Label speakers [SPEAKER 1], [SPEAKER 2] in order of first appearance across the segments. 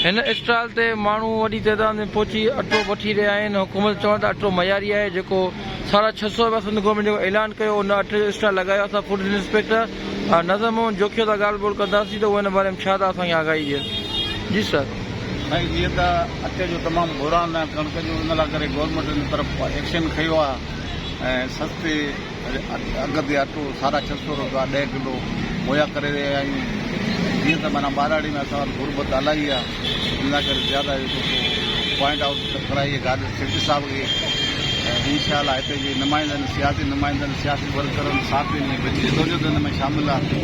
[SPEAKER 1] हिन स्टॉल ते माण्हू वॾी तइदाद में पहुची अटो वठी रहिया आहिनि। हुकूमत चवनि था अटो मयारी आहे, जेको 650 रुपया सिंध गवर्नमेंट जेको ऐलान कयो उन अटे जो स्टॉल लॻायो। असां फूड इंस्पेक्टर नज़र मोहन जोखियो था ॻाल्हि ॿोल कंदासीं त उहो हिन बारे में छा था असांखे आगाही ॾियनि। जी सर।
[SPEAKER 2] भाई जीअं त अटे जो तमामु बुरान आहे कणिक जो, उन लाइ करे गवर्नमेंट जी तरफ़ एक्शन खयो आहे ऐं सस्ते अघ ते अटो 650 रुपया 10 किलो मुहैया करे रहिया आहियूं। जीअं त माना ॿाराड़ी में असां वटि गुरबत इलाही आहे, इन लाइ करे ज़्यादा पॉइंट आउट कराई आहे ॻाल्हि सेक्रेटरी साहिब खे। ऐं इंशाअल्लाह हिते जी नुमाइंदनि सियासी वर्करनि साफ़ी जदोजहद हिन में शामिल आहे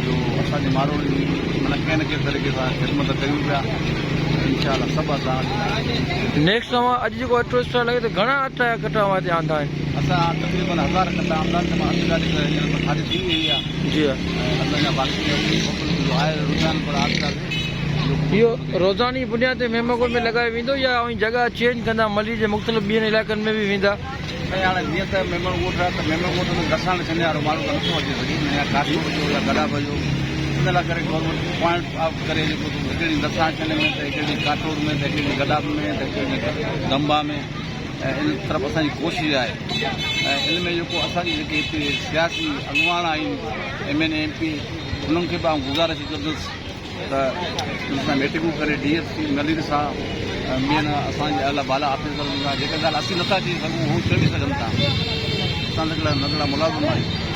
[SPEAKER 2] जो असांजे मारोड़ी माना कंहिं न कंहिं तरीक़े सां ख़िदमत कयूं पिया। इंशाअल्लाह सभु असां
[SPEAKER 1] नेक्स्ट तव्हां अॼु जेको अटो स्टॉल लॻे त घणा अटा जा कटा हिते आंदा आहिनि?
[SPEAKER 2] असां तक़रीबन 1000 कटा आमदा आहिनि। मां अधु गाॾी करे हींअर खाली थी वई आहे।
[SPEAKER 1] जी
[SPEAKER 2] ऐं असांजा बाक़ी जो आहे रुझान पर आहिस्ते
[SPEAKER 1] इहो रोज़ानी बुनियाद ते मेमोगोल में लॻायो वेंदो या जॻह चेंज कंदा मली जे मुख़्तलिफ़ ॿियनि इलाइक़नि में बि वेंदा?
[SPEAKER 2] ऐं हाणे जीअं त मेमण ॻोठ आहे त मेमण ॻोठ में दसाण छॾे वारो माण्हू त नथो अची सघे या काठो जो या गॾाब जो, इन लाइ करे गवर्नमेंट पॉइंट आउट करे जेको हिकिड़ी दसाण छॾे में त हिकिड़ी काठोर में त हिकिड़ी गॾाब में त हिकिड़ी दंबा में, ऐं इन तरफ़ असांजी कोशिशि आहे। ऐं इन में जेको असांजी जेके हिते सियासी अॻुवान आहिनि MNA MP उन्हनि खे बि आउं गुज़ारिश कंदुसि त उनसां मीटिंगूं करे DSP मलिक सां ॿियनि असांजे अला बाला ऑफिसरनि सां जेका ॻाल्हि असीं नथा चई सघूं उहो चई सघनि था। असां नगड़ा मुलाज़िम आहियूं।